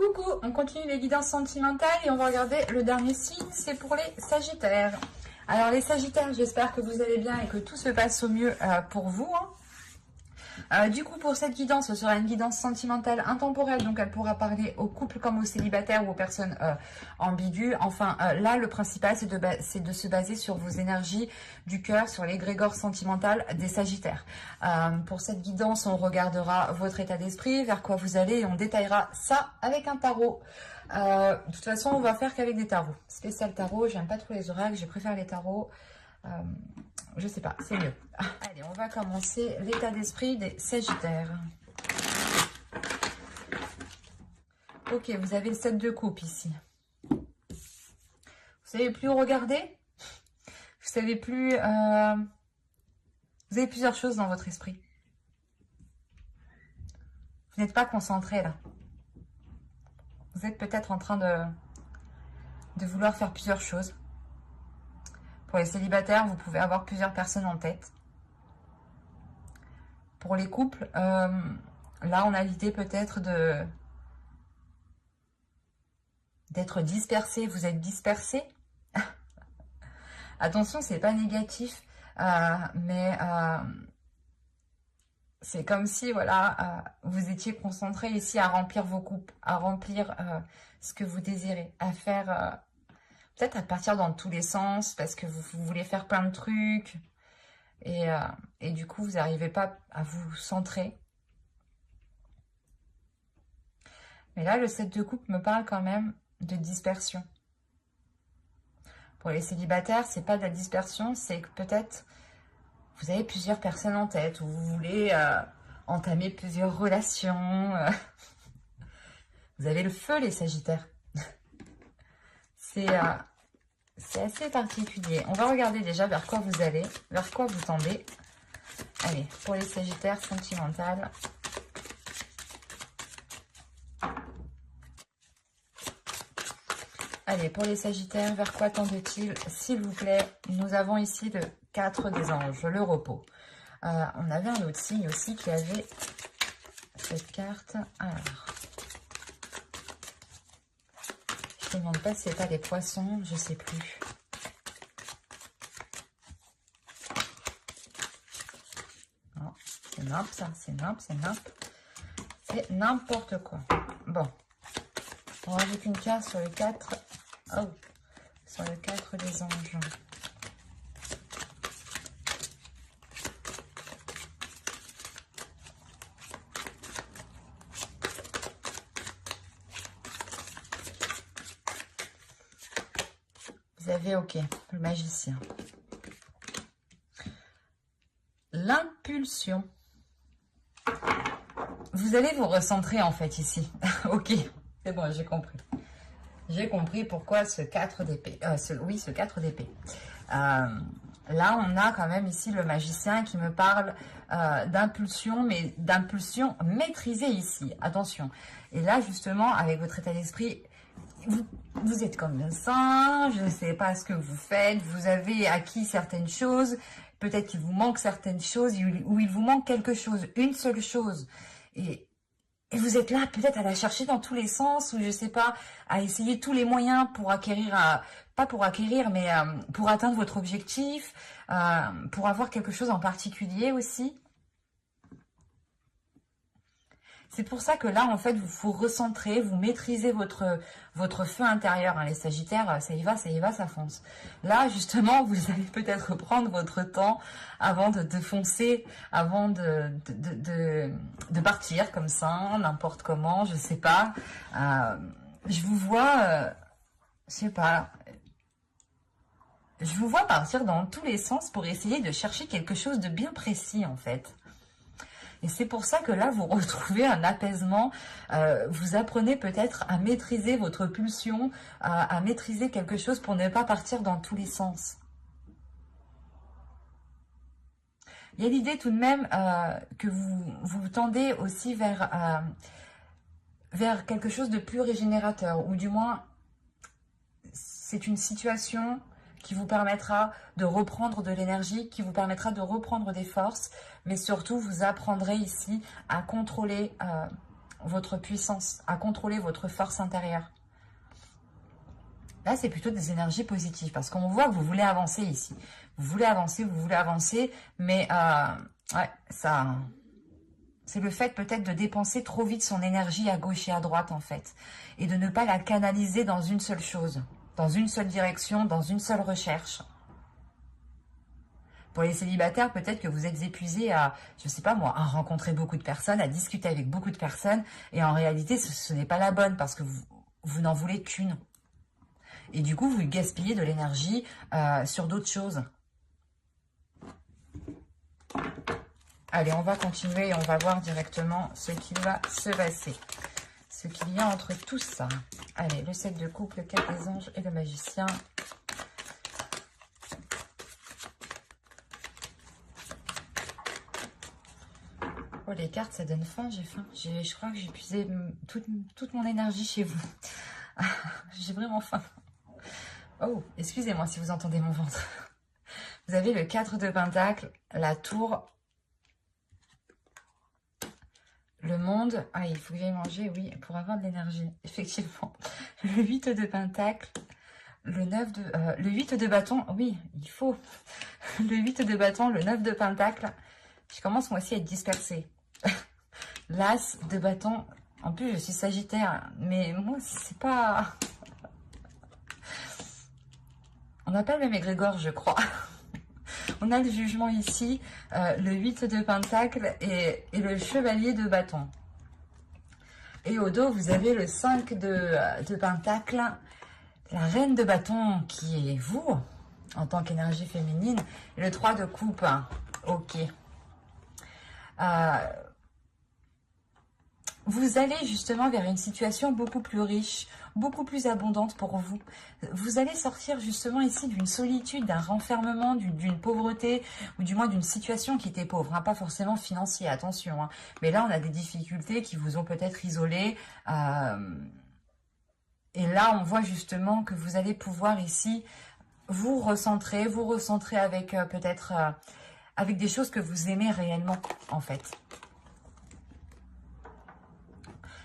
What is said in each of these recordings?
Coucou, on continue les guidances sentimentales et on va regarder le dernier signe, c'est pour les Sagittaires. Alors les Sagittaires, j'espère que vous allez bien et que tout se passe au mieux pour vous. Du coup, pour cette guidance, ce sera une guidance sentimentale intemporelle, donc elle pourra parler aux couples comme aux célibataires ou aux personnes ambiguës. Enfin, là, le principal, c'est de se baser sur vos énergies du cœur, sur l'égrégore sentimental des Sagittaires. Pour cette guidance, on regardera votre état d'esprit, vers quoi vous allez, et on détaillera ça avec un tarot. De toute façon, on va faire qu'avec des tarots. Spécial tarot, j'aime pas trop les oracles, je préfère les tarots. Je sais pas, c'est mieux. Allez, on va commencer l'état d'esprit des Sagittaires. Ok, vous avez le 7 de coupe ici. Vous savez plus où regarder. Vous savez plus... Vous avez plusieurs choses dans votre esprit. Vous n'êtes pas concentré là. Vous êtes peut-être en train de vouloir faire plusieurs choses. Pour les célibataires, vous pouvez avoir plusieurs personnes en tête. Pour les couples, là, on a l'idée peut-être d'être dispersé. Vous êtes dispersé. Attention, c'est pas négatif, mais c'est comme si, voilà, vous étiez concentré ici à remplir vos coupes, à remplir ce que vous désirez, à faire... peut-être à partir dans tous les sens, parce que vous voulez faire plein de trucs. Et du coup, vous n'arrivez pas à vous centrer. Mais là, le 7 de coupe me parle quand même de dispersion. Pour les célibataires, c'est pas de la dispersion, c'est que peut-être vous avez plusieurs personnes en tête, ou vous voulez entamer plusieurs relations. Vous avez le feu, les Sagittaires. C'est assez particulier. On va regarder déjà vers quoi vous allez, vers quoi vous tendez. Allez, pour les Sagittaires sentimentales. Allez, pour les Sagittaires, vers quoi tendent-ils, s'il vous plaît? Nous avons ici le 4 des anges, le repos. On avait un autre signe aussi qui avait cette carte. Alors... je ne me demande pas si c'est pas des poissons, je sais plus. Non, c'est nimp ça, c'est nimp, c'est nimp. C'est n'importe quoi. Bon, on rajoute une carte sur le 4. Oh, sur le 4 des anges. Vous avez, ok, le magicien. L'impulsion. Vous allez vous recentrer en fait ici. Ok, c'est bon, j'ai compris. J'ai compris pourquoi ce 4 d'épée. Ce 4 d'épée. Là, on a quand même ici le magicien qui me parle d'impulsion, mais d'impulsion maîtrisée ici. Attention. Et là, justement, avec votre état d'esprit... Vous êtes comme un singe, je ne sais pas ce que vous faites, vous avez acquis certaines choses, peut-être qu'il vous manque certaines choses, ou il vous manque quelque chose, une seule chose. Et vous êtes là peut-être à la chercher dans tous les sens, ou je ne sais pas, à essayer tous les moyens pour acquérir, pas pour acquérir, mais pour atteindre votre objectif, pour avoir quelque chose en particulier aussi. C'est pour ça que là, en fait, vous vous recentrez, vous maîtrisez votre feu intérieur. Hein, les Sagittaires, ça y va, ça fonce. Là, justement, vous allez peut-être prendre votre temps avant de foncer, avant de partir comme ça, n'importe comment, je sais pas. Je vous vois, je sais pas... je vous vois partir dans tous les sens pour essayer de chercher quelque chose de bien précis, en fait. Et c'est pour ça que là, vous retrouvez un apaisement. Vous apprenez peut-être à maîtriser votre pulsion, à maîtriser quelque chose pour ne pas partir dans tous les sens. Il y a l'idée tout de même que vous tendez aussi vers quelque chose de plus régénérateur. Ou du moins, c'est une situation... qui vous permettra de reprendre de l'énergie, qui vous permettra de reprendre des forces, mais surtout vous apprendrez ici à contrôler votre puissance, à contrôler votre force intérieure. Là, c'est plutôt des énergies positives parce qu'on voit que vous voulez avancer ici. Vous voulez avancer, mais ouais, ça, c'est le fait peut-être de dépenser trop vite son énergie à gauche et à droite en fait. Et de ne pas la canaliser dans une seule chose, dans une seule direction, dans une seule recherche. Pour les célibataires, peut-être que vous êtes épuisés à, je sais pas moi, à rencontrer beaucoup de personnes, à discuter avec beaucoup de personnes. Et en réalité, ce n'est pas la bonne parce que vous n'en voulez qu'une. Et du coup, vous gaspillez de l'énergie sur d'autres choses. Allez, on va continuer et on va voir directement ce qui va se passer. Ce qu'il y a entre tout ça. Allez, le 7 de coupe, le 4 des anges et le magicien. Oh, les cartes, ça donne faim, j'ai faim. Je crois que j'ai épuisé toute mon énergie chez vous. J'ai vraiment faim. Oh, excusez-moi si vous entendez mon ventre. Vous avez le 4 de Pentacle, la tour, le monde. Ah, il faut que j'aille manger, oui, pour avoir de l'énergie, effectivement. Le 8 de Pentacle, le 9 de... le 8 de bâton, oui, il faut. Le 8 de bâton, le 9 de Pentacle. Je commence moi aussi à être dispersée. L'As de bâton, en plus je suis Sagittaire, mais moi c'est pas... On n'a pas le même égrégore, je crois. On a le jugement ici, le 8 de Pentacle et le chevalier de bâton. Et au dos, vous avez le 5 de Pentacle, la reine de bâton qui est vous, en tant qu'énergie féminine, et le 3 de coupe. Ok. Vous allez justement vers une situation beaucoup plus riche, beaucoup plus abondante pour vous. Vous allez sortir justement ici d'une solitude, d'un renfermement, d'une pauvreté, ou du moins d'une situation qui était pauvre, hein, pas forcément financier, attention. Hein. Mais là, on a des difficultés qui vous ont peut-être isolé. Et là, on voit justement que vous allez pouvoir ici vous recentrer avec peut-être avec des choses que vous aimez réellement, en fait.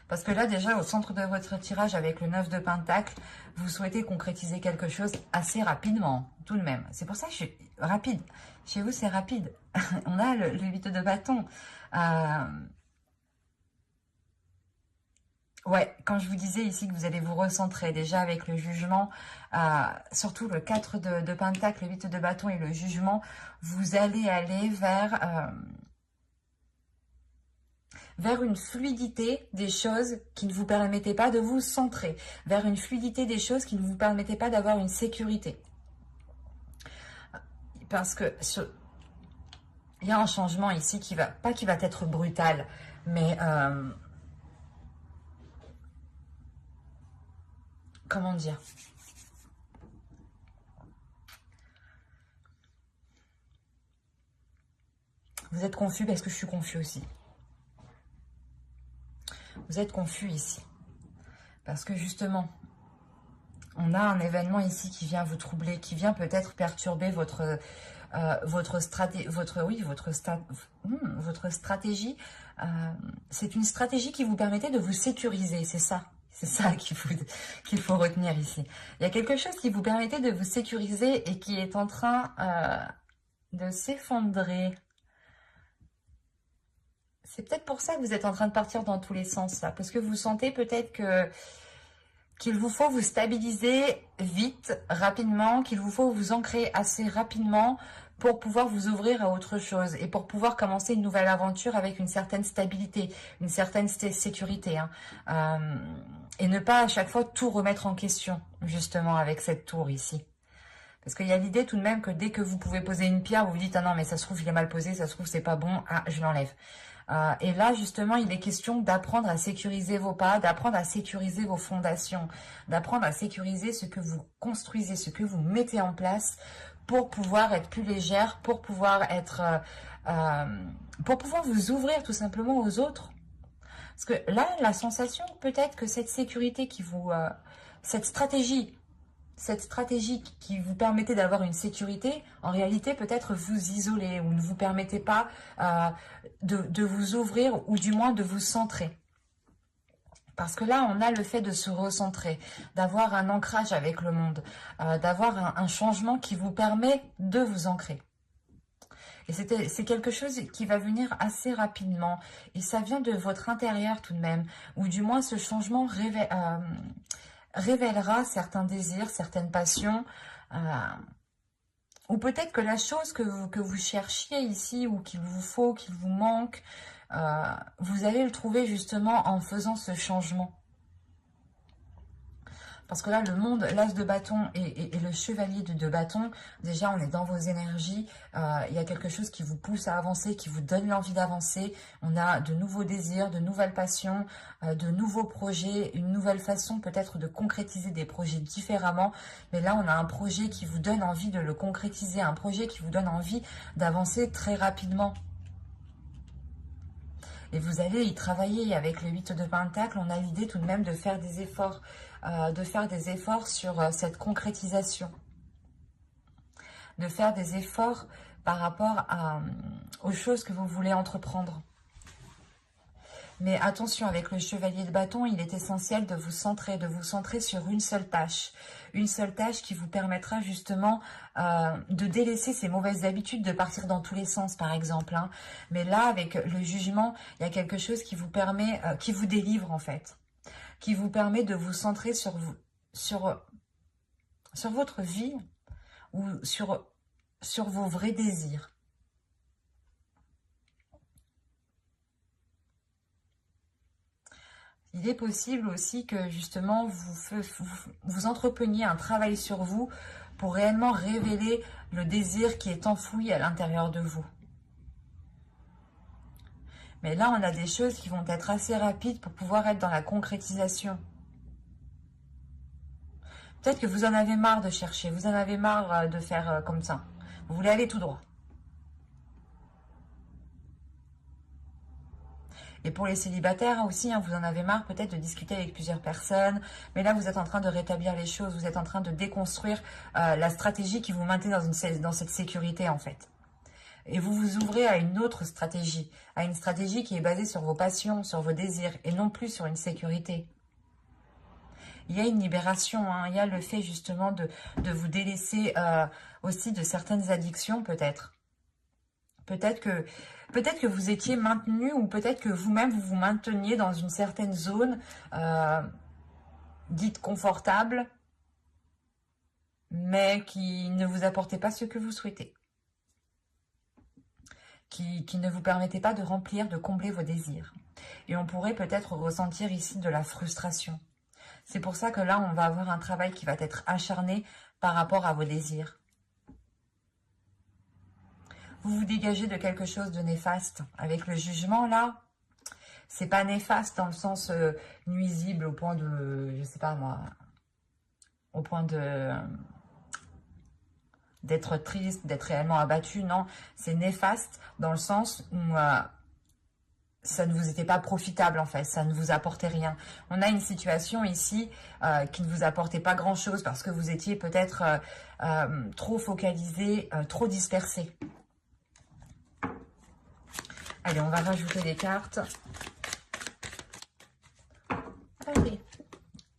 Parce que là, déjà, au centre de votre tirage, avec le 9 de Pentacle, vous souhaitez concrétiser quelque chose assez rapidement, tout de même. C'est pour ça que je suis rapide. Chez vous, c'est rapide. On a le 8 de bâton. Ouais, quand je vous disais ici que vous allez vous recentrer déjà avec le jugement, surtout le 4 de Pentacle, le 8 de bâton et le jugement, vous allez aller vers une fluidité des choses qui ne vous permettait pas de vous centrer, vers une fluidité des choses qui ne vous permettait pas d'avoir une sécurité. Parce que il y a un changement ici qui va, pas qui va être brutal, mais comment dire ? Vous êtes confus parce que je suis confus aussi. Vous êtes confus ici. Parce que justement, on a un événement ici qui vient vous troubler, qui vient peut-être perturber votre stratégie. C'est une stratégie qui vous permettait de vous sécuriser, c'est ça. C'est ça qu'il faut retenir ici. Il y a quelque chose qui vous permettait de vous sécuriser et qui est en train de s'effondrer. C'est peut-être pour ça que vous êtes en train de partir dans tous les sens, là. Parce que vous sentez peut-être qu'il vous faut vous stabiliser vite, rapidement, qu'il vous faut vous ancrer assez rapidement pour pouvoir vous ouvrir à autre chose et pour pouvoir commencer une nouvelle aventure avec une certaine stabilité, une certaine sécurité. Hein. Et ne pas à chaque fois tout remettre en question, justement, avec cette tour ici. Parce qu'il y a l'idée tout de même que dès que vous pouvez poser une pierre, vous vous dites « Ah non, mais ça se trouve, il est mal posé, ça se trouve, c'est pas bon, ah, je l'enlève ». Et là, justement, il est question d'apprendre à sécuriser vos pas, d'apprendre à sécuriser vos fondations, d'apprendre à sécuriser ce que vous construisez, ce que vous mettez en place pour pouvoir être plus légère, pour pouvoir vous ouvrir tout simplement aux autres. Parce que là, la sensation, peut-être que cette sécurité cette stratégie qui vous permettait d'avoir une sécurité, en réalité peut-être vous isoler ou ne vous permettez pas de vous ouvrir ou du moins de vous centrer. Parce que là, on a le fait de se recentrer, d'avoir un ancrage avec le monde, d'avoir un changement qui vous permet de vous ancrer. Et c'est quelque chose qui va venir assez rapidement. Et ça vient de votre intérieur tout de même. Ou du moins, ce changement révélera certains désirs, certaines passions. Ou peut-être que la chose que vous cherchiez ici, ou qu'il vous faut, qu'il vous manque, vous allez le trouver justement en faisant ce changement. Parce que là, le monde, l'as de bâton et le chevalier de bâton, déjà, on est dans vos énergies. Il y a quelque chose qui vous pousse à avancer, qui vous donne l'envie d'avancer. On a de nouveaux désirs, de nouvelles passions, de nouveaux projets, une nouvelle façon peut-être de concrétiser des projets différemment. Mais là, on a un projet qui vous donne envie de le concrétiser, un projet qui vous donne envie d'avancer très rapidement. Et vous allez y travailler avec le 8 de Pentacle. On a l'idée tout de même de faire des efforts. Sur cette concrétisation. De faire des efforts par rapport aux choses que vous voulez entreprendre. Mais attention, avec le chevalier de bâton, il est essentiel de vous centrer sur une seule tâche. Une seule tâche qui vous permettra justement de délaisser ces mauvaises habitudes, de partir dans tous les sens, par exemple. Hein. Mais là, avec le jugement, il y a quelque chose qui vous permet, qui vous délivre en fait. Qui vous permet de vous centrer sur votre vie ou sur vos vrais désirs. Il est possible aussi que justement vous entrepreniez un travail sur vous pour réellement révéler le désir qui est enfoui à l'intérieur de vous. Mais là, on a des choses qui vont être assez rapides pour pouvoir être dans la concrétisation. Peut-être que vous en avez marre de chercher, vous en avez marre de faire comme ça. Vous voulez aller tout droit. Et pour les célibataires aussi, hein, vous en avez marre peut-être de discuter avec plusieurs personnes. Mais là, vous êtes en train de rétablir les choses. Vous êtes en train de déconstruire la stratégie qui vous maintient dans cette sécurité en fait. Et vous vous ouvrez à une autre stratégie, à une stratégie qui est basée sur vos passions, sur vos désirs, et non plus sur une sécurité. Il y a une libération, hein, il y a le fait justement de vous délaisser aussi de certaines addictions peut-être. Peut-être que vous étiez maintenu, ou peut-être que vous-même vous vous mainteniez dans une certaine zone dite confortable, mais qui ne vous apportait pas ce que vous souhaitez. Qui ne vous permettait pas de remplir, de combler vos désirs. Et on pourrait peut-être ressentir ici de la frustration. C'est pour ça que là, on va avoir un travail qui va être acharné par rapport à vos désirs. Vous vous dégagez de quelque chose de néfaste. Avec le jugement, là, c'est pas néfaste dans le sens nuisible au point de, je sais pas moi, au point de d'être triste, d'être réellement abattu. Non, c'est néfaste dans le sens où ça ne vous était pas profitable en fait, ça ne vous apportait rien. On a une situation ici qui ne vous apportait pas grand chose parce que vous étiez peut-être trop focalisé, trop dispersé. Allez, on va rajouter des cartes. Allez,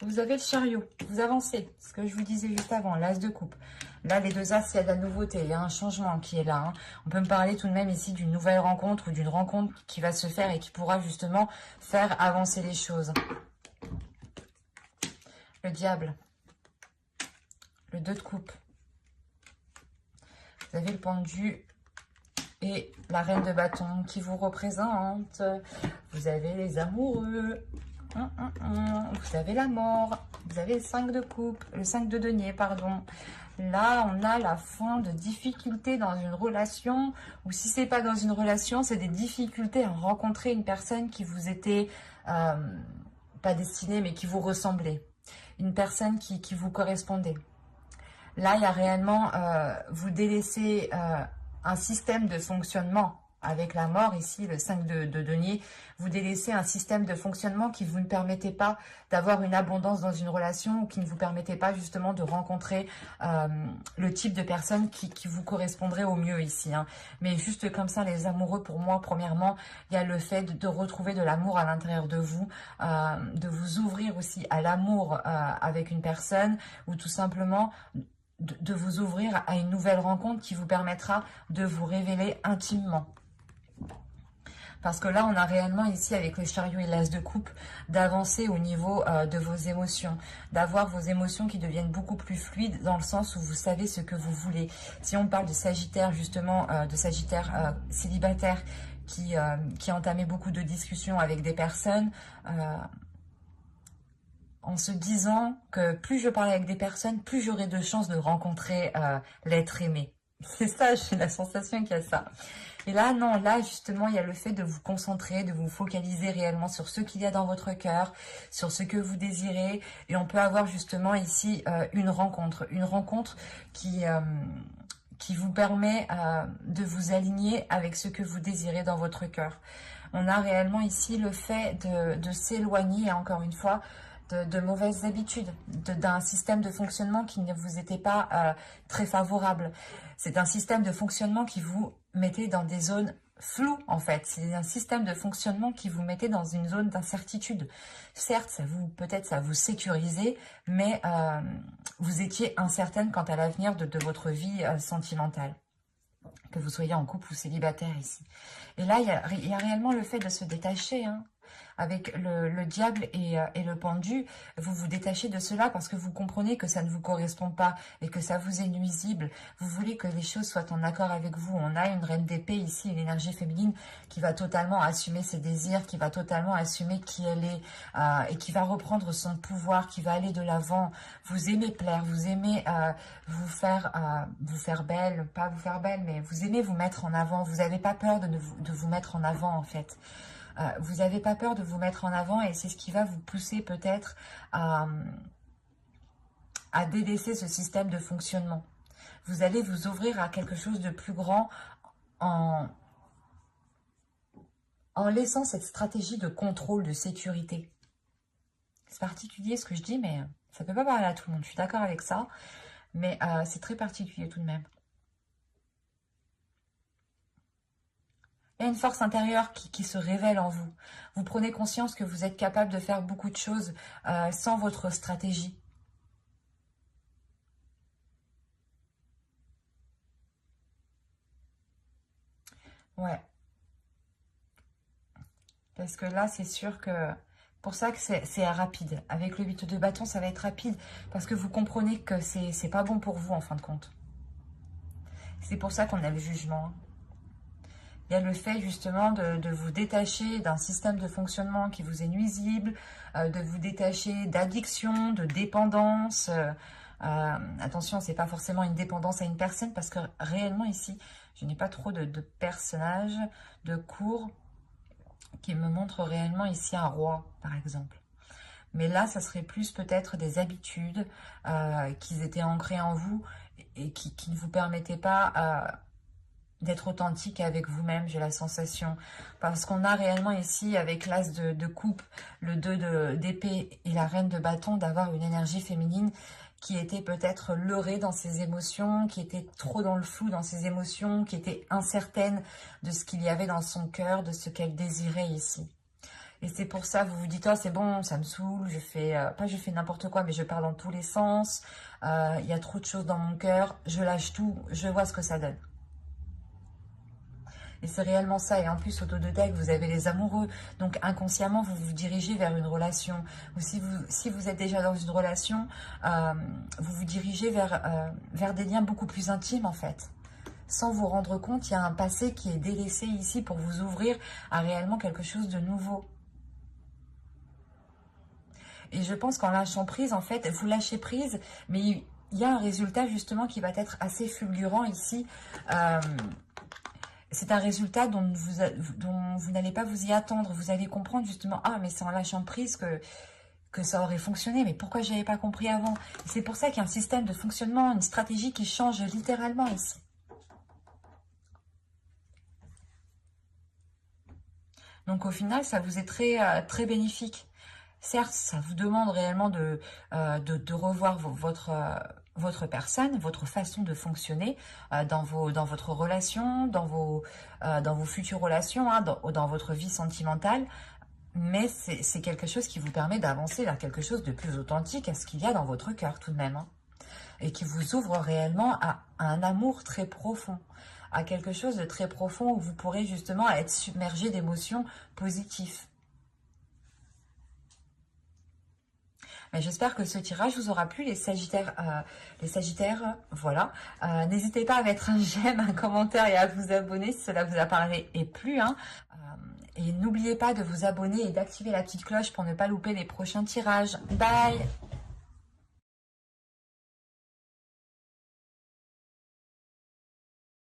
vous avez le chariot, vous avancez, ce que je vous disais juste avant, l'as de coupe. Là, les deux as, il y a de la nouveauté, il y a un changement qui est là. Hein. On peut me parler tout de même ici d'une nouvelle rencontre ou d'une rencontre qui va se faire et qui pourra justement faire avancer les choses. Le diable. Le 2 de coupe. Vous avez le pendu et la reine de bâton qui vous représente. Vous avez les amoureux. Vous avez la mort. Vous avez le 5 de coupe. Le 5 de denier, pardon. Là, on a la fin de difficultés dans une relation, ou si c'est pas dans une relation, c'est des difficultés à rencontrer une personne qui vous était pas destinée, mais qui vous ressemblait. Une personne qui vous correspondait. Là, il y a réellement, vous délaissez un système de fonctionnement avec la mort ici, le 5 de denier, vous délaissez un système de fonctionnement qui vous ne permettait pas d'avoir une abondance dans une relation ou qui ne vous permettait pas justement de rencontrer le type de personne qui vous correspondrait au mieux ici. Hein. Mais juste comme ça, les amoureux, pour moi, premièrement, il y a le fait de retrouver de l'amour à l'intérieur de vous, de vous ouvrir aussi à l'amour avec une personne ou tout simplement de vous ouvrir à une nouvelle rencontre qui vous permettra de vous révéler intimement. Parce que là, on a réellement ici, avec le chariot et l'as de coupe, d'avancer au niveau de vos émotions, d'avoir vos émotions qui deviennent beaucoup plus fluides dans le sens où vous savez ce que vous voulez. Si on parle de Sagittaire, justement, de Sagittaire célibataire qui entamait beaucoup de discussions avec des personnes, en se disant que plus je parlais avec des personnes, plus j'aurais de chances de rencontrer l'être aimé. C'est ça, j'ai la sensation qu'il y a ça. Et là, non, là, justement, il y a le fait de vous concentrer, de vous focaliser réellement sur ce qu'il y a dans votre cœur, sur ce que vous désirez. Et on peut avoir justement ici une rencontre qui vous permet de vous aligner avec ce que vous désirez dans votre cœur. On a réellement ici le fait de s'éloigner, encore une fois, de mauvaises habitudes, d'un système de fonctionnement qui ne vous était pas très favorable. C'est un système de fonctionnement qui vous mettait dans des zones floues, en fait. C'est un système de fonctionnement qui vous mettait dans une zone d'incertitude. Certes, peut-être ça vous sécurisait, mais vous étiez incertaine quant à l'avenir de votre vie sentimentale. Que vous soyez en couple ou célibataire ici. Et là, il y a réellement le fait de se détacher, hein. Avec le diable et le pendu, vous vous détachez de cela parce que vous comprenez que ça ne vous correspond pas et que ça vous est nuisible. Vous voulez que les choses soient en accord avec vous. On a une reine d'épée ici, une énergie féminine qui va totalement assumer ses désirs, qui va totalement assumer qui elle est et qui va reprendre son pouvoir, qui va aller de l'avant. Vous aimez plaire, vous aimez vous faire belle, pas vous faire belle, mais vous aimez vous mettre en avant. Vous n'avez pas peur de vous mettre en avant en fait. Vous n'avez pas peur de vous mettre en avant et c'est ce qui va vous pousser peut-être à délaisser ce système de fonctionnement. Vous allez vous ouvrir à quelque chose de plus grand en laissant cette stratégie de contrôle, de sécurité. C'est particulier ce que je dis, mais ça ne peut pas parler à tout le monde. Je suis d'accord avec ça, mais c'est très particulier tout de même. Il y a une force intérieure qui se révèle en vous. Vous prenez conscience que vous êtes capable de faire beaucoup de choses sans votre stratégie. Ouais. Parce que là, c'est sûr que... Pour ça que c'est rapide. Avec le 8 de bâton, ça va être rapide. Parce que vous comprenez que c'est pas bon pour vous, en fin de compte. C'est pour ça qu'on a le jugement. Il y a le fait justement de vous détacher d'un système de fonctionnement qui vous est nuisible, de vous détacher d'addiction, de dépendance. Attention, c'est pas forcément une dépendance à une personne parce que réellement ici, je n'ai pas trop de personnages, de cours qui me montrent réellement ici un roi, par exemple. Mais là, ça serait plus peut-être des habitudes qui étaient ancrées en vous et qui ne vous permettaient pas... d'être authentique avec vous-même, j'ai la sensation. Parce qu'on a réellement ici, avec l'as de coupe, le 2 d'épée et la reine de bâton, d'avoir une énergie féminine qui était peut-être leurrée dans ses émotions, qui était trop dans le flou dans ses émotions, qui était incertaine de ce qu'il y avait dans son cœur, de ce qu'elle désirait ici. Et c'est pour ça, vous vous dites, oh c'est bon, ça me saoule, je fais n'importe quoi, mais je parle dans tous les sens, il y a trop de choses dans mon cœur, je lâche tout, je vois ce que ça donne. Et c'est réellement ça. Et en plus, au dos de deck, vous avez les amoureux. Donc, inconsciemment, vous vous dirigez vers une relation. Ou si vous êtes déjà dans une relation, vous vous dirigez vers des liens beaucoup plus intimes, en fait. Sans vous rendre compte, il y a un passé qui est délaissé ici pour vous ouvrir à réellement quelque chose de nouveau. Et je pense qu'en lâchant prise, en fait, vous lâchez prise, mais il y a un résultat, justement, qui va être assez fulgurant ici. C'est un résultat dont vous n'allez pas vous y attendre. Vous allez comprendre justement, ah mais c'est en lâchant prise que ça aurait fonctionné. Mais pourquoi je n'avais pas compris avant? C'est pour ça qu'il y a un système de fonctionnement, une stratégie qui change littéralement ici. Donc au final, ça vous est très bénéfique. Certes, ça vous demande réellement de revoir votre personne, votre façon de fonctionner dans votre relation, dans vos futures relations, hein, dans votre vie sentimentale. Mais c'est quelque chose qui vous permet d'avancer vers quelque chose de plus authentique à ce qu'il y a dans votre cœur tout de même. Hein, et qui vous ouvre réellement à un amour très profond, à quelque chose de très profond où vous pourrez justement être submergé d'émotions positives. J'espère que ce tirage vous aura plu, les Sagittaires. Voilà. N'hésitez pas à mettre un j'aime, un commentaire et à vous abonner si cela vous a parlé et plu. Hein. Et n'oubliez pas de vous abonner et d'activer la petite cloche pour ne pas louper les prochains tirages. Bye!